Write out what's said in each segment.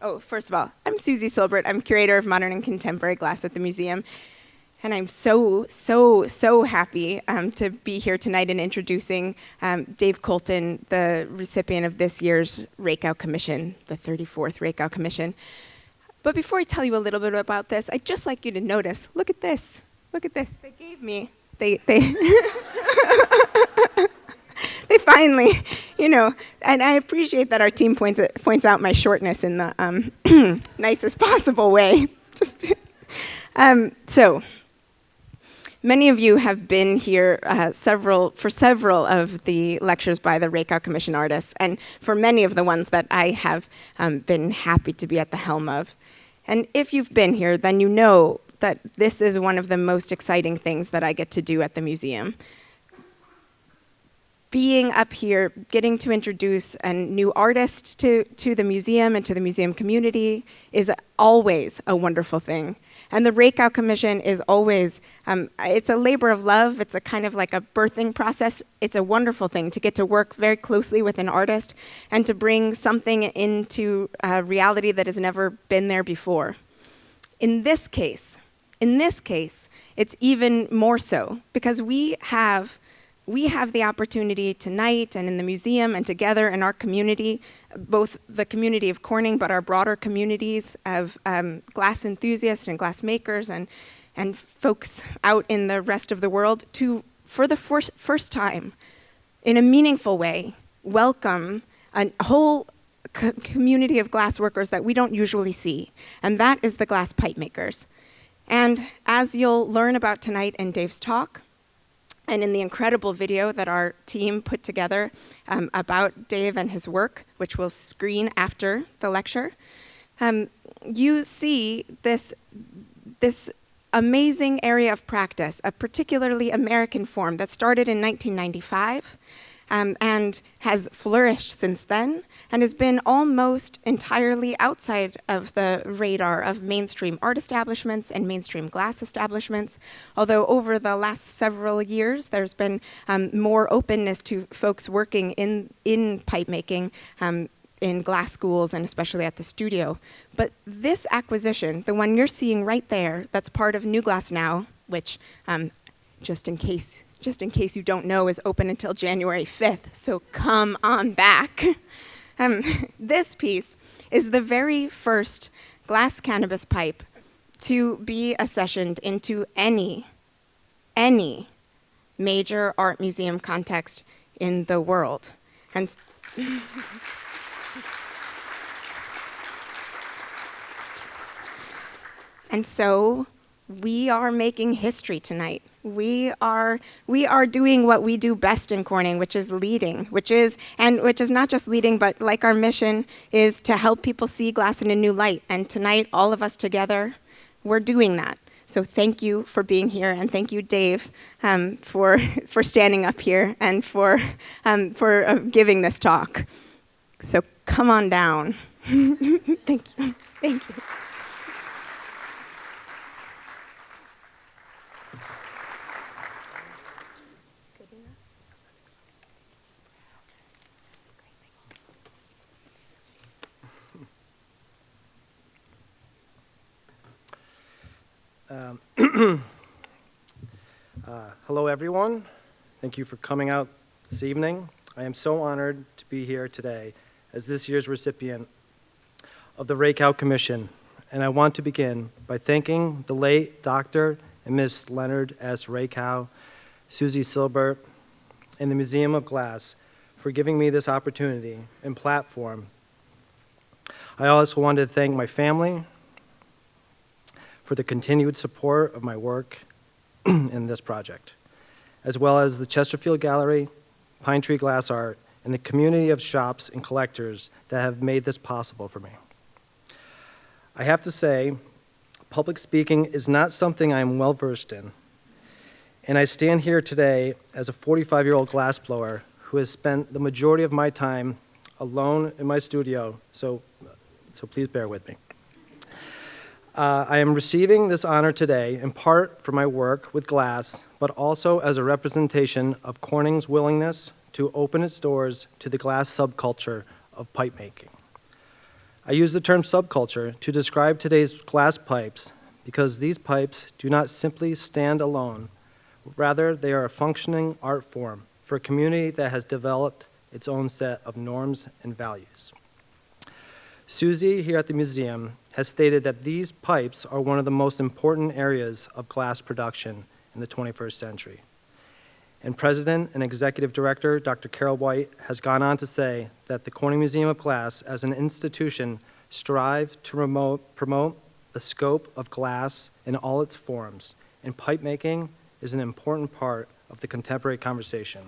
Oh, first of all, I'm Susie Silbert. I'm curator of modern and contemporary glass at the museum. And I'm so happy to be here tonight and introducing Dave Colton, the recipient of this year's Rakow Commission, the 34th Rakow Commission. But before I tell you a little bit about this, I'd just like you to notice, look at this. Look at this. They gave me, they finally, and I appreciate that our team points out my shortness in the nicest possible way. So, many of you have been here for several of the lectures by the Rakow Commission artists, and for many of the ones that I have been happy to be at the helm of. And if you've been here, then you know that this is one of the most exciting things that I get to do at the museum. Being up here, getting to introduce a new artist to the museum and to the museum community is always a wonderful thing. And the Rakow Commission is always, it's a labor of love. It's a kind of like a birthing process. It's a wonderful thing to get to work very closely with an artist and to bring something into reality that has never been there before. In this case, it's even more so because we have the opportunity tonight and in the museum and together in our community, both the community of Corning, but our broader communities of glass enthusiasts and glass makers and folks out in the rest of the world to, for the first time, in a meaningful way, welcome a whole community of glass workers that we don't usually see, and that is the glass pipe makers. And as you'll learn about tonight in Dave's talk, and in the incredible video that our team put together about Dave and his work, which we'll screen after the lecture, you see this amazing area of practice, a particularly American form that started in 1995 and has flourished since then and has been almost entirely outside of the radar of mainstream art establishments and mainstream glass establishments, although over the last several years there's been more openness to folks working in pipe making in glass schools and especially at the studio. But this acquisition, the one you're seeing right there, that's part of New Glass Now, which just in case you don't know, is open until January 5th, so come on back. This piece is the very first glass cannabis pipe to be accessioned into any major art museum context in the world. And so we are making history tonight. We are doing what we do best in Corning, which is leading, which is not just leading, but like our mission is to help people see glass in a new light. And tonight, all of us together, we're doing that. So thank you for being here, and thank you, Dave, for standing up here and for giving this talk. So come on down. Thank you. Thank you. Hello, everyone. Thank you for coming out this evening. I am so honored to be here today as this year's recipient of the Rakow Commission, and I want to begin by thanking the late Dr. and Ms. Leonard S. Rakow, Susie Silbert, and the Museum of Glass for giving me this opportunity and platform. I also wanted to thank my family for the continued support of my work in this project, as well as the Chesterfield Gallery, Pine Tree Glass Art, and the community of shops and collectors that have made this possible for me. I have to say, public speaking is not something I am well versed in, and I stand here today as a 45-year-old glassblower who has spent the majority of my time alone in my studio, so please bear with me. I am receiving this honor today in part for my work with glass, but also as a representation of Corning's willingness to open its doors to the glass subculture of pipe making. I use the term subculture to describe today's glass pipes because these pipes do not simply stand alone. Rather, they are a functioning art form for a community that has developed its own set of norms and values. Susie here at the museum has stated that these pipes are one of the most important areas of glass production in the 21st century. And President and Executive Director Dr. Carol White has gone on to say that the Corning Museum of Glass as an institution strive to promote the scope of glass in all its forms, and pipe making is an important part of the contemporary conversation.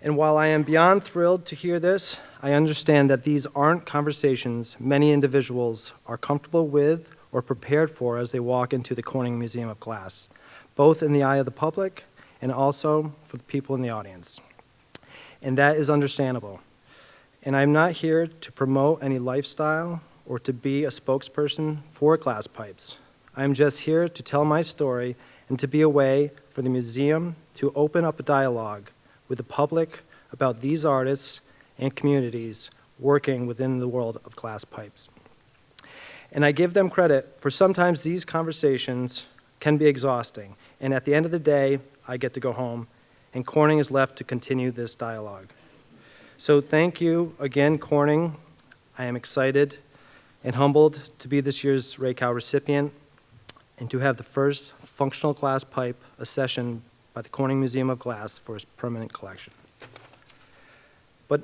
And while I am beyond thrilled to hear this, I understand that these aren't conversations many individuals are comfortable with or prepared for as they walk into the Corning Museum of Glass, both in the eye of the public and also for the people in the audience. And that is understandable. And I'm not here to promote any lifestyle or to be a spokesperson for glass pipes. I'm just here to tell my story and to be a way for the museum to open up a dialogue with the public about these artists and communities working within the world of glass pipes. And I give them credit for sometimes these conversations can be exhausting, and at the end of the day, I get to go home, and Corning is left to continue this dialogue. So thank you again, Corning. I am excited and humbled to be this year's Rakow recipient and to have the first functional glass pipe accessioned by the Corning Museum of Glass for its permanent collection. But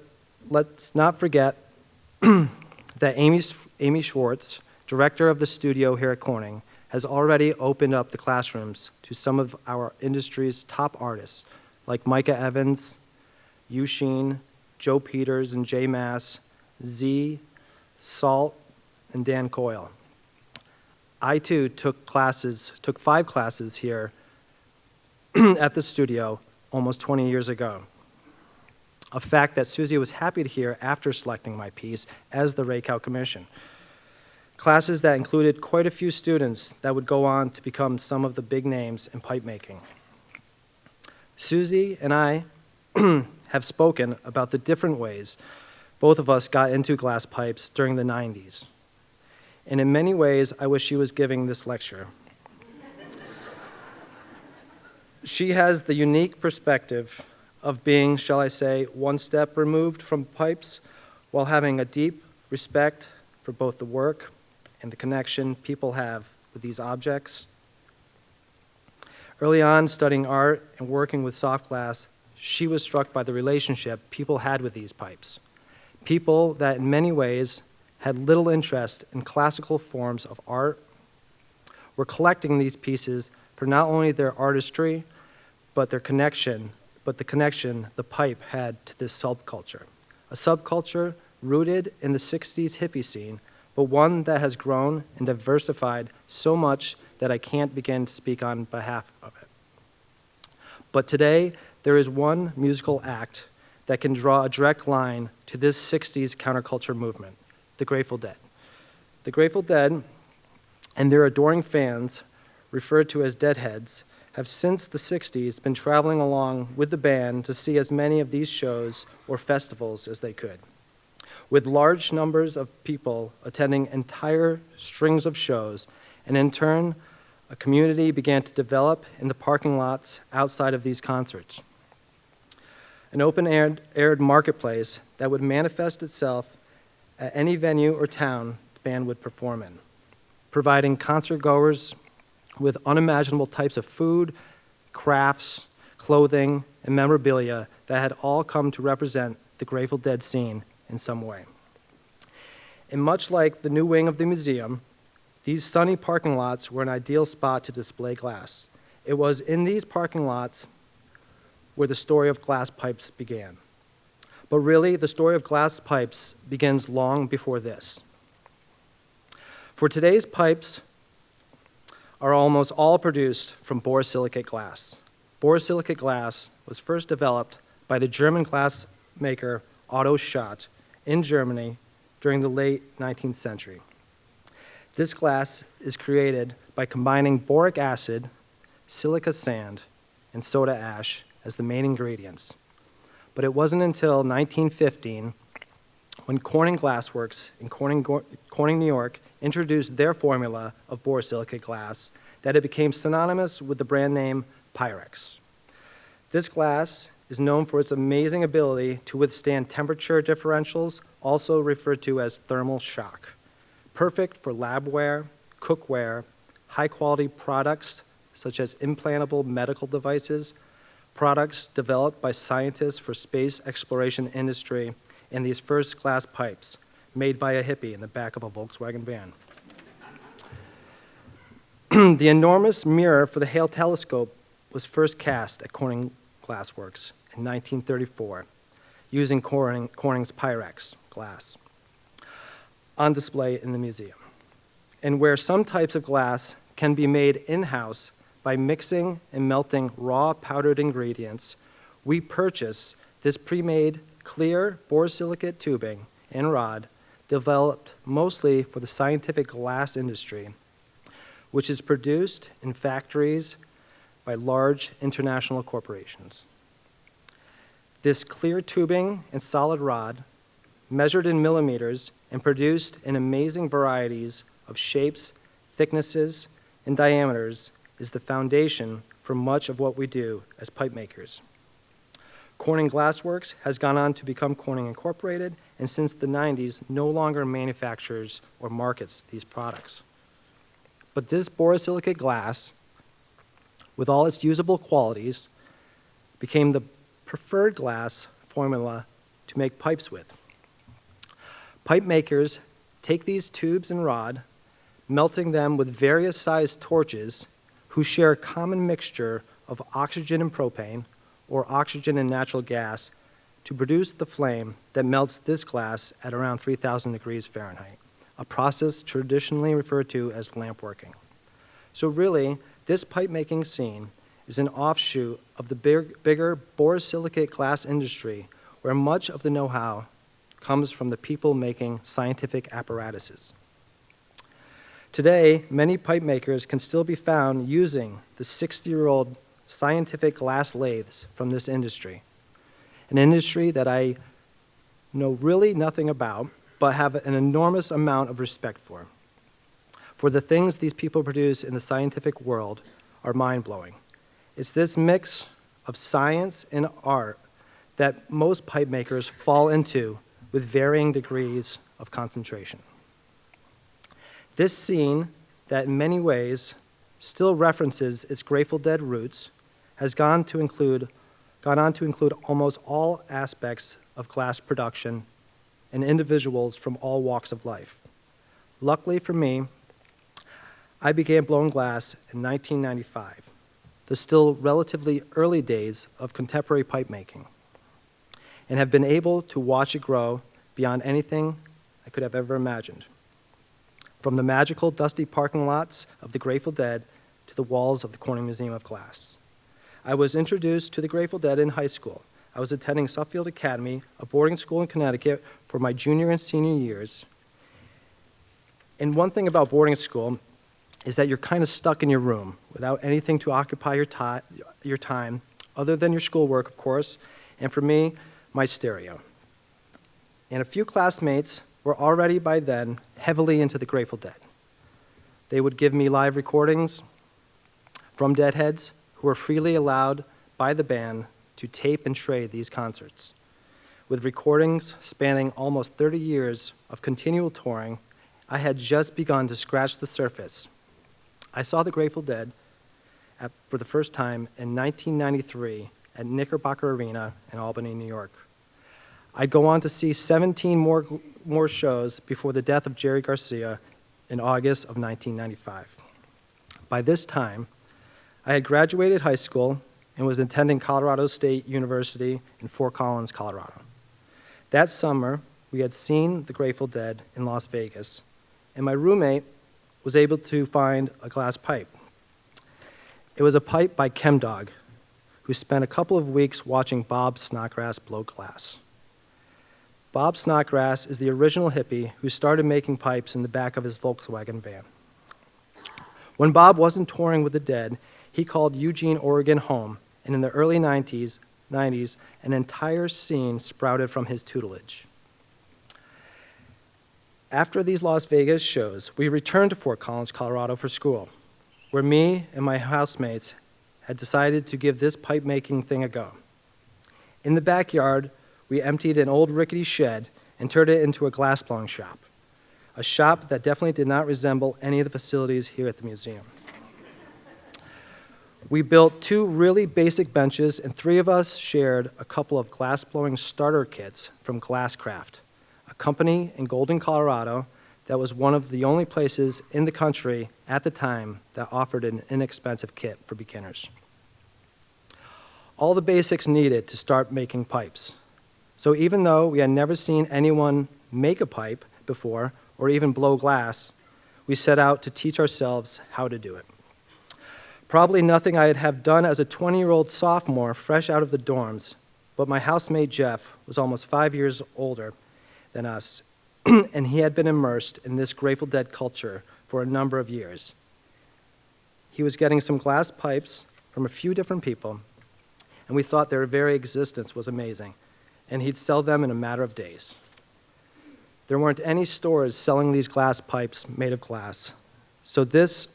let's not forget that Amy Schwartz, director of the studio here at Corning, has already opened up the classrooms to some of our industry's top artists, like Micah Evans, Yu Sheen, Joe Peters and Jay Mass, Z, Salt, and Dan Coyle. I, too, took 5 classes here at the studio almost 20 years ago, a fact that Susie was happy to hear after selecting my piece as the Rakow Commission. Classes that included quite a few students that would go on to become some of the big names in pipe making. Susie and I have spoken about the different ways both of us got into glass pipes during the 90s. And in many ways, I wish she was giving this lecture. She has the unique perspective of being, shall I say, one step removed from pipes while having a deep respect for both the work and the connection people have with these objects. Early on, studying art and working with soft glass, she was struck by the relationship people had with these pipes. People that in many ways had little interest in classical forms of art were collecting these pieces for not only their artistry, but the connection the pipe had to this subculture. A subculture rooted in the 60s hippie scene, but one that has grown and diversified so much that I can't begin to speak on behalf of it. But today, there is one musical act that can draw a direct line to this 60s counterculture movement, the Grateful Dead. The Grateful Dead and their adoring fans, referred to as Deadheads, have since the 60s been traveling along with the band to see as many of these shows or festivals as they could, with large numbers of people attending entire strings of shows, and in turn, a community began to develop in the parking lots outside of these concerts. An open-aired marketplace that would manifest itself at any venue or town the band would perform in, providing concert-goers with unimaginable types of food, crafts, clothing, and memorabilia that had all come to represent the Grateful Dead scene in some way. And much like the new wing of the museum, these sunny parking lots were an ideal spot to display glass. It was in these parking lots where the story of glass pipes began. But really, the story of glass pipes begins long before this. For today's pipes are almost all produced from borosilicate glass. Borosilicate glass was first developed by the German glass maker Otto Schott in Germany during the late 19th century. This glass is created by combining boric acid, silica sand, and soda ash as the main ingredients. But it wasn't until 1915 when Corning Glassworks in Corning, New York, introduced their formula of borosilicate glass, that it became synonymous with the brand name Pyrex. This glass is known for its amazing ability to withstand temperature differentials, also referred to as thermal shock. Perfect for labware, cookware, high-quality products such as implantable medical devices, products developed by scientists for space exploration industry, and these first glass pipes made by a hippie in the back of a Volkswagen van. The enormous mirror for the Hale telescope was first cast at Corning Glassworks in 1934 using Corning's Pyrex glass on display in the museum. And where some types of glass can be made in-house by mixing and melting raw powdered ingredients, we purchase this pre-made clear borosilicate tubing and rod developed mostly for the scientific glass industry, which is produced in factories by large international corporations. This clear tubing and solid rod, measured in millimeters and produced in amazing varieties of shapes, thicknesses, and diameters, is the foundation for much of what we do as pipe makers. Corning Glassworks has gone on to become Corning Incorporated, and since the 90s, no longer manufactures or markets these products. But this borosilicate glass, with all its usable qualities, became the preferred glass formula to make pipes with. Pipe makers take these tubes and rod, melting them with various sized torches who share a common mixture of oxygen and propane, or oxygen and natural gas, to produce the flame that melts this glass at around 3,000 degrees Fahrenheit, a process traditionally referred to as lamp working. So really, this pipe making scene is an offshoot of the bigger borosilicate glass industry, where much of the know-how comes from the people making scientific apparatuses. Today, many pipe makers can still be found using the 60-year-old scientific glass lathes from this industry, an industry that I know really nothing about, but have an enormous amount of respect for. For the things these people produce in the scientific world are mind-blowing. It's this mix of science and art that most pipe makers fall into with varying degrees of concentration. This scene, that in many ways still references its Grateful Dead roots, has gone on to include almost all aspects of glass production and individuals from all walks of life. Luckily for me, I began blowing glass in 1995, the still relatively early days of contemporary pipe making, and have been able to watch it grow beyond anything I could have ever imagined. From the magical, dusty parking lots of the Grateful Dead to the walls of the Corning Museum of Glass. I was introduced to the Grateful Dead in high school. I was attending Suffield Academy, a boarding school in Connecticut, for my junior and senior years. And one thing about boarding school is that you're kind of stuck in your room without anything to occupy your time, other than your schoolwork, of course, and for me, my stereo. And a few classmates were already by then heavily into the Grateful Dead. They would give me live recordings from Deadheads who were freely allowed by the band to tape and trade these concerts. With recordings spanning almost 30 years of continual touring, I had just begun to scratch the surface. I saw the Grateful Dead for the first time in 1993 at Knickerbocker Arena in Albany, New York. I'd go on to see 17 more shows before the death of Jerry Garcia in August of 1995. By this time, I had graduated high school and was attending Colorado State University in Fort Collins, Colorado. That summer, we had seen the Grateful Dead in Las Vegas, and my roommate was able to find a glass pipe. It was a pipe by ChemDog, who spent a couple of weeks watching Bob Snodgrass blow glass. Bob Snodgrass is the original hippie who started making pipes in the back of his Volkswagen van. When Bob wasn't touring with the Dead, he called Eugene, Oregon home, and in the early 90s, an entire scene sprouted from his tutelage. After these Las Vegas shows, we returned to Fort Collins, Colorado for school, where me and my housemates had decided to give this pipe making thing a go. In the backyard, we emptied an old rickety shed and turned it into a glassblowing shop, a shop that definitely did not resemble any of the facilities here at the museum. We built 2 really basic benches, and 3 of us shared a couple of glassblowing starter kits from Glasscraft, a company in Golden, Colorado that was one of the only places in the country at the time that offered an inexpensive kit for beginners. All the basics needed to start making pipes. So even though we had never seen anyone make a pipe before or even blow glass, we set out to teach ourselves how to do it. Probably nothing I'd have done as a 20-year-old sophomore fresh out of the dorms, but my housemate Jeff was almost 5 years older than us, and he had been immersed in this Grateful Dead culture for a number of years. He was getting some glass pipes from a few different people, and we thought their very existence was amazing, and he'd sell them in a matter of days. There weren't any stores selling these glass pipes made of glass, so this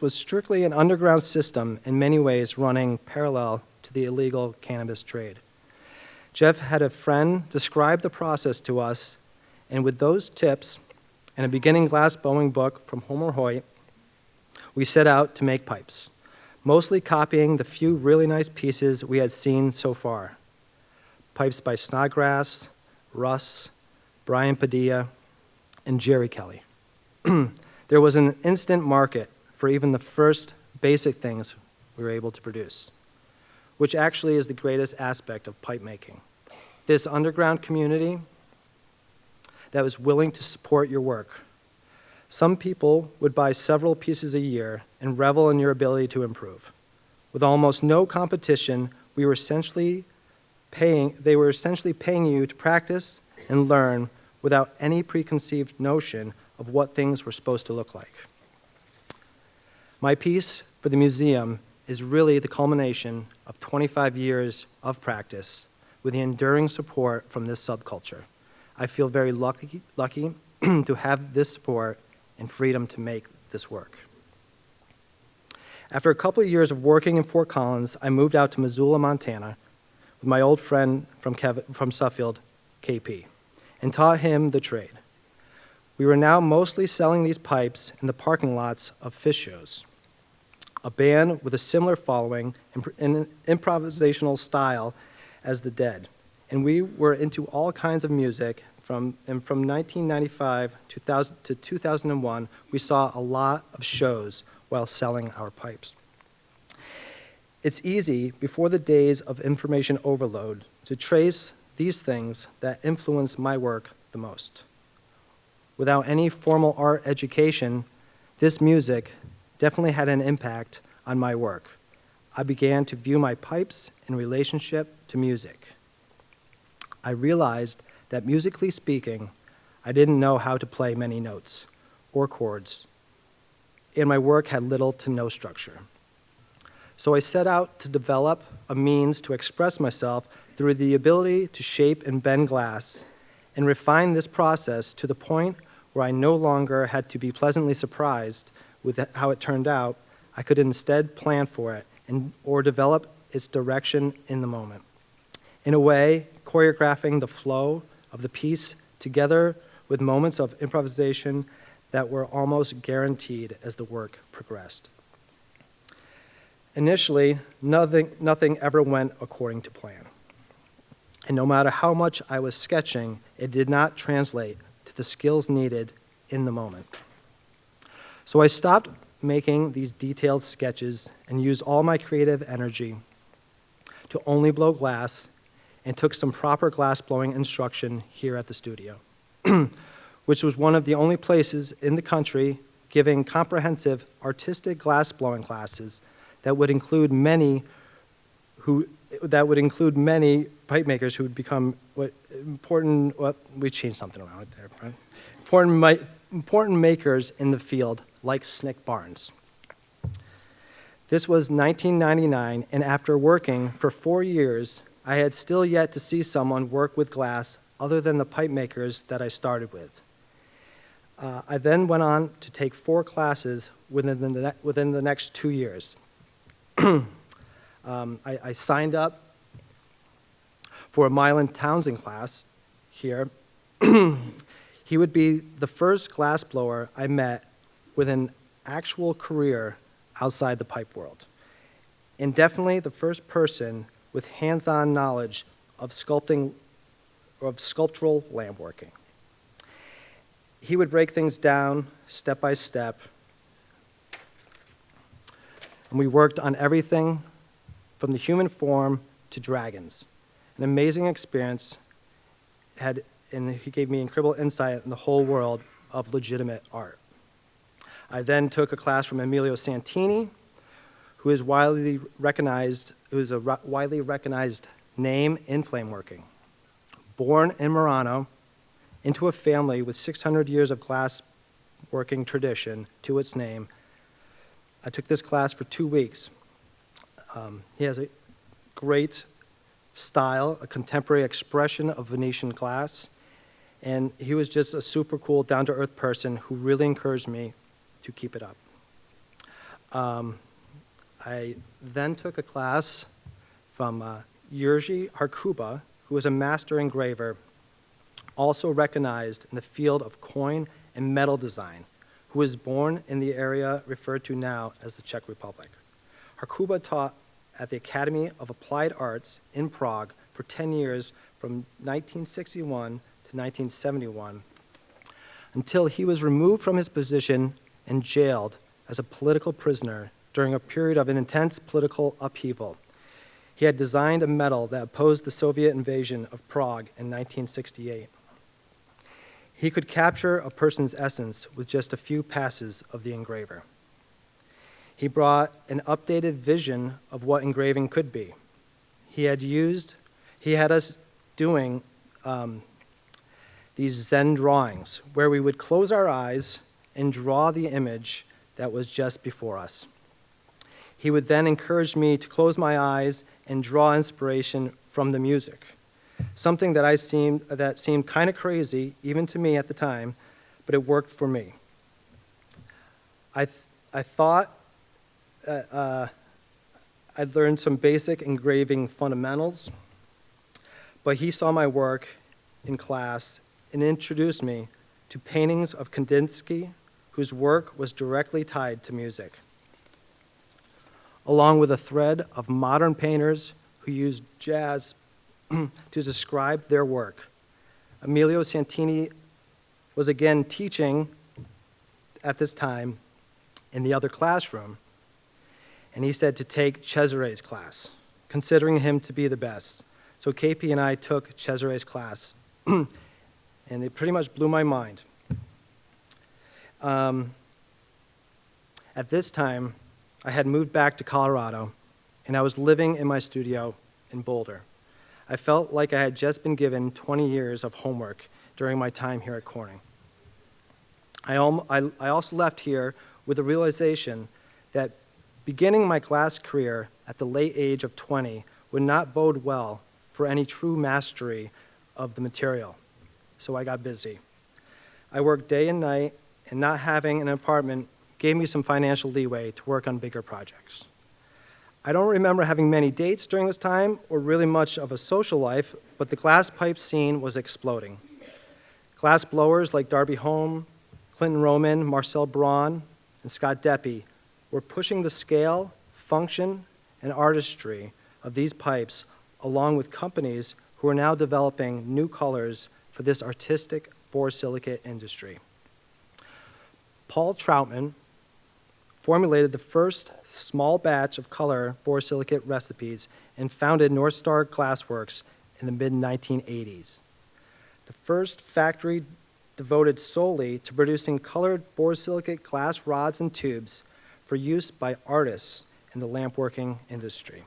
was strictly an underground system, in many ways running parallel to the illegal cannabis trade. Jeff had a friend describe the process to us, and with those tips and a beginning glass blowing book from Homer Hoyt, we set out to make pipes, mostly copying the few really nice pieces we had seen so far. Pipes by Snodgrass, Russ, Brian Padilla, and Jerry Kelly. There was an instant market for even the first basic things we were able to produce, which actually is the greatest aspect of pipe making. This underground community that was willing to support your work. Some people would buy several pieces a year and revel in your ability to improve. With almost no competition, they were essentially paying you to practice and learn without any preconceived notion of what things were supposed to look like. My piece for the museum is really the culmination of 25 years of practice with the enduring support from this subculture. I feel very lucky to have this support and freedom to make this work. After a couple of years of working in Fort Collins, I moved out to Missoula, Montana, with my old friend from Suffield, KP, and taught him the trade. We were now mostly selling these pipes in the parking lots of Fish shows, a band with a similar following in an improvisational style as the Dead. And we were into all kinds of music. From 1995 to 2001, we saw a lot of shows while selling our pipes. It's easy, before the days of information overload, to trace these things that influence my work the most. Without any formal art education, this music definitely had an impact on my work. I began to view my pipes in relationship to music. I realized that musically speaking, I didn't know how to play many notes or chords, and my work had little to no structure. So I set out to develop a means to express myself through the ability to shape and bend glass, and refine this process to the point where I no longer had to be pleasantly surprised with how it turned out. I could instead plan for it or develop its direction in the moment. In a way, choreographing the flow of the piece together with moments of improvisation that were almost guaranteed as the work progressed. Initially, nothing ever went according to plan. And no matter how much I was sketching, it did not translate to the skills needed in the moment. So I stopped making these detailed sketches and used all my creative energy to only blow glass, and took some proper glass blowing instruction here at the studio, which was one of the only places in the country giving comprehensive artistic glass blowing classes that would include many pipe makers who would become we changed something around there, right? Important makers in the field, like Snic Barnes. This was 1999, and after working for 4 years, I had still yet to see someone work with glass other than the pipe makers that I started with. I then went on to take 4 classes within the next 2 years. I signed up for a Milon Townsend class here. He would be the first glassblower I met with an actual career outside the pipe world, and definitely the first person with hands-on knowledge of sculptural lampworking. He would break things down step by step, and we worked on everything from the human form to dragons. An amazing experience, and he gave me incredible insight in the whole world of legitimate art. I then took a class from Emilio Santini, who is a widely recognized name in flameworking. Born in Murano, into a family with 600 years of glass working tradition to its name, I took this class for 2 weeks. He has a great style, a contemporary expression of Venetian glass, and he was just a super cool, down-to-earth person who really encouraged me to keep it up. I then took a class from Jiri Harcuba, who was a master engraver, also recognized in the field of coin and metal design, who was born in the area referred to now as the Czech Republic. Harcuba taught at the Academy of Applied Arts in Prague for 10 years from 1961 to 1971, until he was removed from his position and jailed as a political prisoner during a period of an intense political upheaval. He had designed a medal that opposed the Soviet invasion of Prague in 1968. He could capture a person's essence with just a few passes of the engraver. He brought an updated vision of what engraving could be. He had us doing these Zen drawings where we would close our eyes and draw the image that was just before us. He would then encourage me to close my eyes and draw inspiration from the music, something that seemed kind of crazy, even to me at the time, but it worked for me. I thought I'd learned some basic engraving fundamentals, but he saw my work in class and introduced me to paintings of Kandinsky, whose work was directly tied to music, along with a thread of modern painters who used jazz to describe their work. Emilio Santini was again teaching at this time in the other classroom, and he said to take Cesare's class, considering him to be the best. So KP and I took Cesare's class, and it pretty much blew my mind. At this time, I had moved back to Colorado, and I was living in my studio in Boulder. I felt like I had just been given 20 years of homework during my time here at Corning. I also left here with the realization that beginning my glass career at the late age of 20 would not bode well for any true mastery of the material, so I got busy. I worked day and night, and not having an apartment gave me some financial leeway to work on bigger projects. I don't remember having many dates during this time or really much of a social life, but the glass pipe scene was exploding. Glass blowers like Darby Holm, Clinton Roman, Marcel Braun, and Scott Deppy were pushing the scale, function, and artistry of these pipes along with companies who are now developing new colors for this artistic borosilicate industry. Paul Troutman formulated the first small batch of color borosilicate recipes and founded North Star Glassworks in the mid-1980s. The first factory devoted solely to producing colored borosilicate glass rods and tubes for use by artists in the lampworking industry.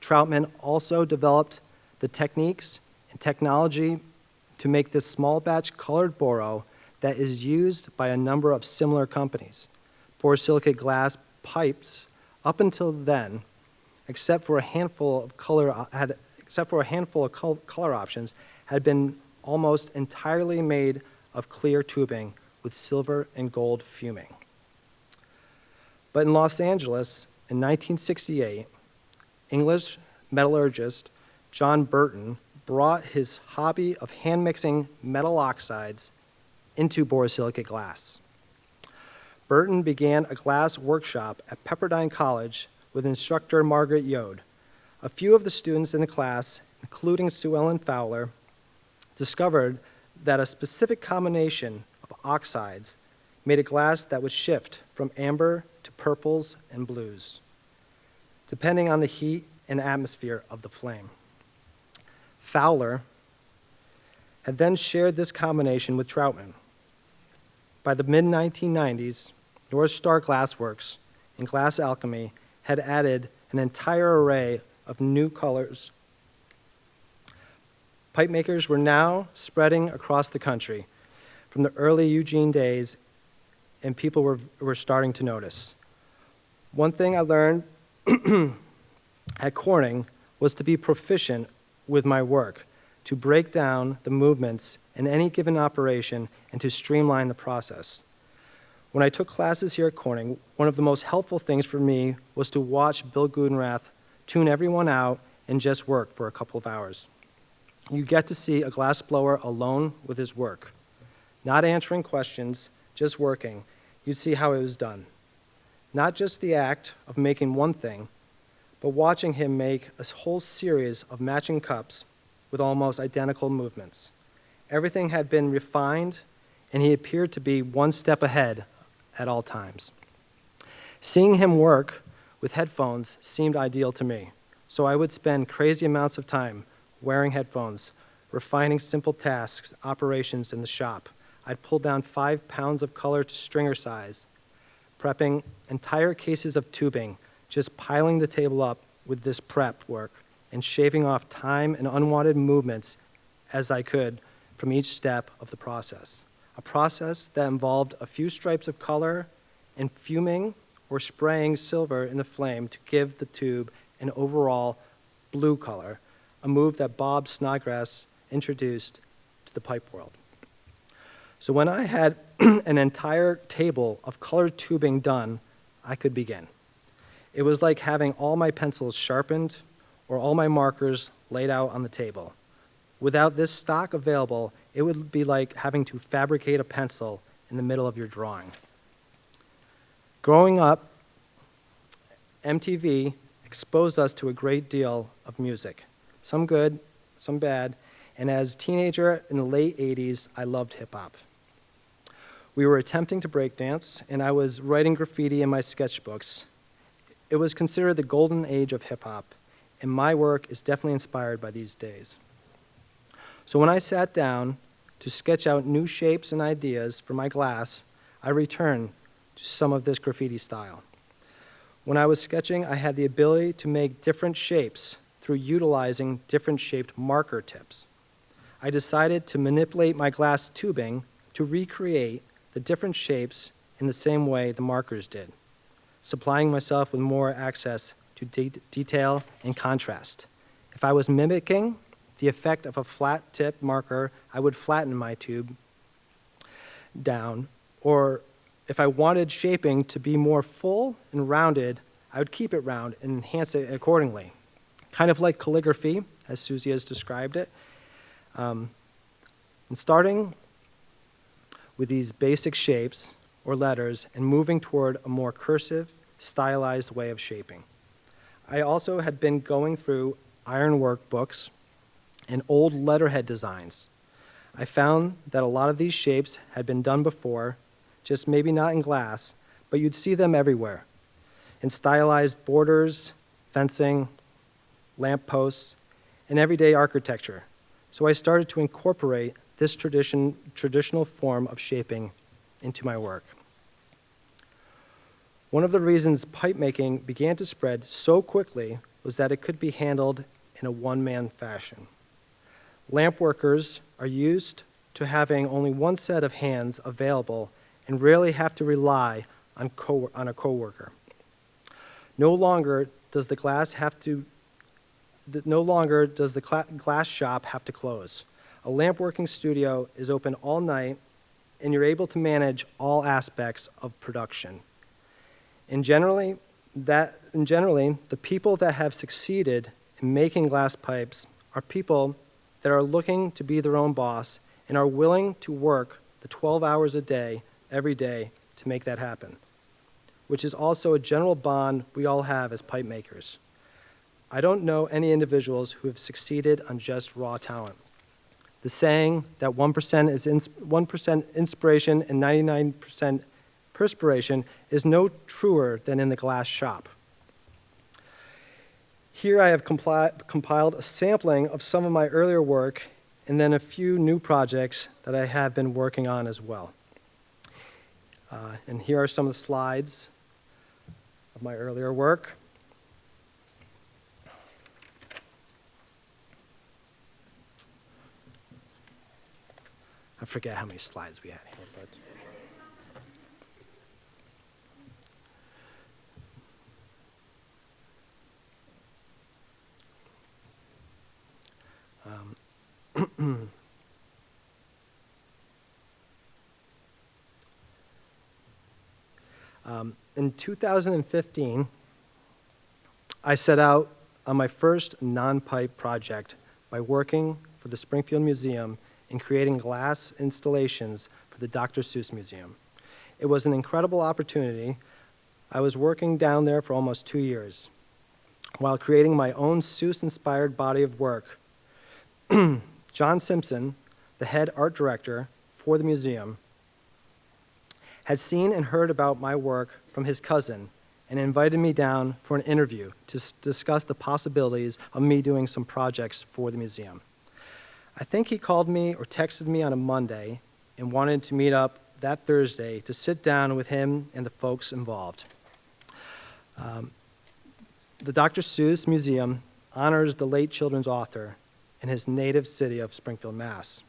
Troutman also developed the techniques and technology to make this small batch colored boro that is used by a number of similar companies. Borosilicate glass pipes, up until then, except for a handful of color options, had been almost entirely made of clear tubing with silver and gold fuming. But in Los Angeles in 1968, English metallurgist John Burton brought his hobby of hand-mixing metal oxides into borosilicate glass. Burton began a glass workshop at Pepperdine College with instructor Margaret Yode. A few of the students in the class, including Sue Ellen Fowler, discovered that a specific combination of oxides made a glass that would shift from amber to purples and blues, depending on the heat and atmosphere of the flame. Fowler had then shared this combination with Troutman. By the mid-1990s, North Star Glassworks and Glass Alchemy had added an entire array of new colors. Pipe makers were now spreading across the country from the early Eugene days, and people were starting to notice. One thing I learned at Corning was to be proficient with my work, to break down the movements in any given operation and to streamline the process. When I took classes here at Corning, one of the most helpful things for me was to watch Bill Gudenrath tune everyone out and just work for a couple of hours. You get to see a glassblower alone with his work, not answering questions, just working. You'd see how it was done. Not just the act of making one thing, but watching him make a whole series of matching cups with almost identical movements. Everything had been refined, and he appeared to be one step ahead at all times. Seeing him work with headphones seemed ideal to me, so I would spend crazy amounts of time wearing headphones, refining simple tasks, operations in the shop. I'd pull down 5 pounds of color to stringer size, prepping entire cases of tubing, just piling the table up with this prep work and shaving off time and unwanted movements as I could from each step of the process. A process that involved a few stripes of color and fuming or spraying silver in the flame to give the tube an overall blue color, a move that Bob Snodgrass introduced to the pipe world. So when I had an entire table of colored tubing done, I could begin. It was like having all my pencils sharpened or all my markers laid out on the table. Without this stock available, it would be like having to fabricate a pencil in the middle of your drawing. Growing up, MTV exposed us to a great deal of music, some good, some bad, and as a teenager in the late 80s, I loved hip-hop. We were attempting to breakdance, and I was writing graffiti in my sketchbooks. It was considered the golden age of hip-hop, and my work is definitely inspired by these days. So when I sat down to sketch out new shapes and ideas for my glass, I returned to some of this graffiti style. When I was sketching, I had the ability to make different shapes through utilizing different shaped marker tips. I decided to manipulate my glass tubing to recreate the different shapes in the same way the markers did, supplying myself with more access to detail and contrast. If I was mimicking the effect of a flat tip marker, I would flatten my tube down, or if I wanted shaping to be more full and rounded, I would keep it round and enhance it accordingly. Kind of like calligraphy, as Susie has described it. And starting with these basic shapes or letters and moving toward a more cursive, stylized way of shaping. I also had been going through ironwork books and old letterhead designs. I found that a lot of these shapes had been done before, just maybe not in glass, but you'd see them everywhere, in stylized borders, fencing, lampposts, and everyday architecture. So I started to incorporate this traditional form of shaping into my work. One of the reasons pipe making began to spread so quickly was that it could be handled in a one-man fashion. Lamp workers are used to having only one set of hands available and rarely have to rely on a coworker. No longer does the glass shop have to close. A lamp working studio is open all night and you're able to manage all aspects of production. And generally, the people that have succeeded in making glass pipes are people that are looking to be their own boss and are willing to work the 12 hours a day, every day, to make that happen, which is also a general bond we all have as pipe makers. I don't know any individuals who have succeeded on just raw talent. The saying that 1% is 1% inspiration and 99% perspiration is no truer than in the glass shop. Here I have compiled a sampling of some of my earlier work and then a few new projects that I have been working on as well. And here are some of the slides of my earlier work. I forget how many slides we had here, but in 2015, I set out on my first non-pipe project by working for the Springfield Museum in creating glass installations for the Dr. Seuss Museum. It was an incredible opportunity. I was working down there for almost 2 years while creating my own Seuss-inspired body of work. John Simpson, the head art director for the museum, had seen and heard about my work from his cousin and invited me down for an interview to discuss the possibilities of me doing some projects for the museum. I think he called me or texted me on a Monday and wanted to meet up that Thursday to sit down with him and the folks involved. The Dr. Seuss Museum honors the late children's author in his native city of Springfield, Mass.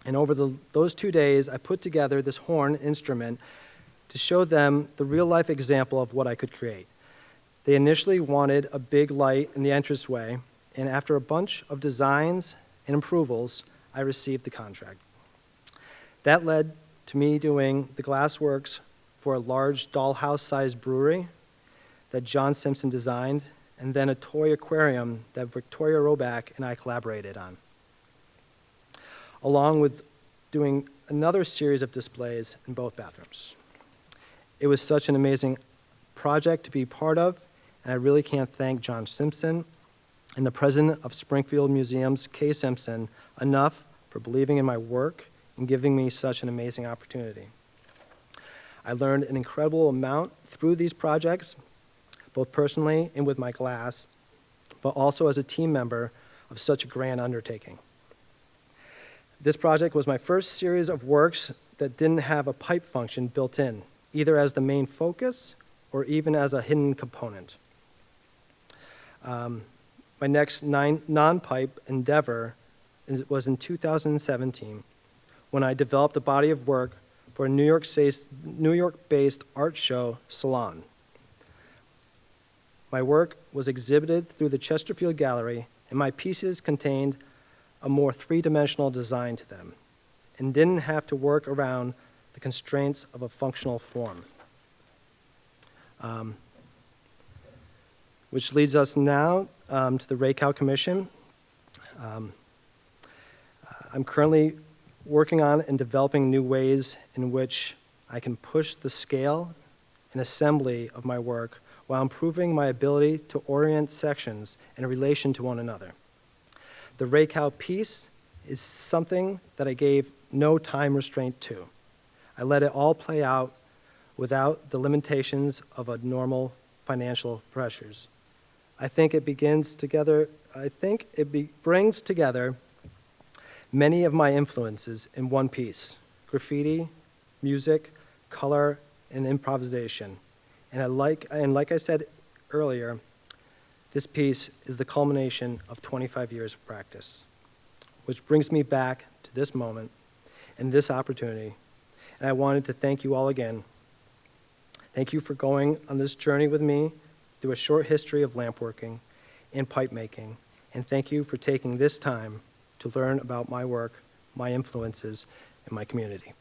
And over those 2 days, I put together this horn instrument to show them the real-life example of what I could create. They initially wanted a big light in the entranceway, and after a bunch of designs and approvals, I received the contract. That led to me doing the glassworks for a large dollhouse-sized brewery that John Simpson designed, and then a toy aquarium that Victoria Roback and I collaborated on, along with doing another series of displays in both bathrooms. It was such an amazing project to be part of, and I really can't thank John Simpson and the president of Springfield Museums, Kay Simpson, enough for believing in my work and giving me such an amazing opportunity. I learned an incredible amount through these projects, both personally and with my glass, but also as a team member of such a grand undertaking. This project was my first series of works that didn't have a pipe function built in, either as the main focus or even as a hidden component. My next non-pipe endeavor was in 2017 when I developed a body of work for a New York-based art show, Salon. My work was exhibited through the Chesterfield Gallery, and my pieces contained a more three-dimensional design to them and didn't have to work around the constraints of a functional form. Which leads us now to the Rakow Commission. I'm currently working on and developing new ways in which I can push the scale and assembly of my work while improving my ability to orient sections in relation to one another. The Rakow piece is something that I gave no time restraint to. I let it all play out without the limitations of a normal financial pressures. I think it brings together many of my influences in one piece: graffiti, music, color, and improvisation. And like I said earlier, this piece is the culmination of 25 years of practice, which brings me back to this moment and this opportunity. And I wanted to thank you all again. Thank you for going on this journey with me through a short history of lampworking and pipe making. And thank you for taking this time to learn about my work, my influences, and my community.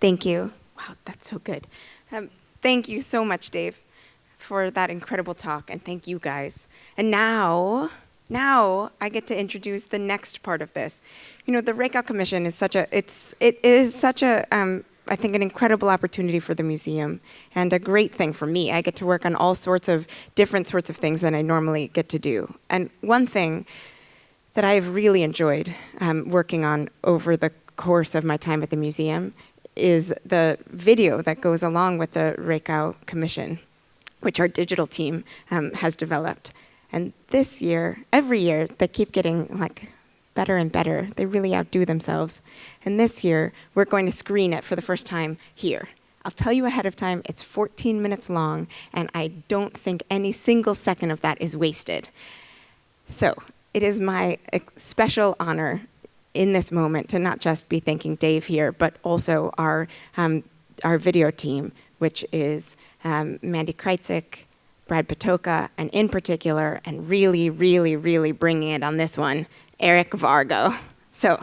Thank you. Wow, that's so good. Thank you so much, Dave, for that incredible talk, and thank you guys. And now I get to introduce the next part of this. You know, the Rakow Commission is such a, I think, an incredible opportunity for the museum, and a great thing for me. I get to work on all sorts of different sorts of things that I normally get to do. And one thing that I've really enjoyed working on over the course of my time at the museum is the video that goes along with the Rakow Commission, which our digital team has developed. And this year, every year, they keep getting like better and better. They really outdo themselves. And this year, we're going to screen it for the first time here. I'll tell you ahead of time, it's 14 minutes long, and I don't think any single second of that is wasted. So it is my special honor in this moment to not just be thanking Dave here, but also our video team, which is Mandy Kreitzik, Brad Patoka, and in particular, and really, really, really bringing it on this one, Eric Vargo. So,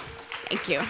thank you.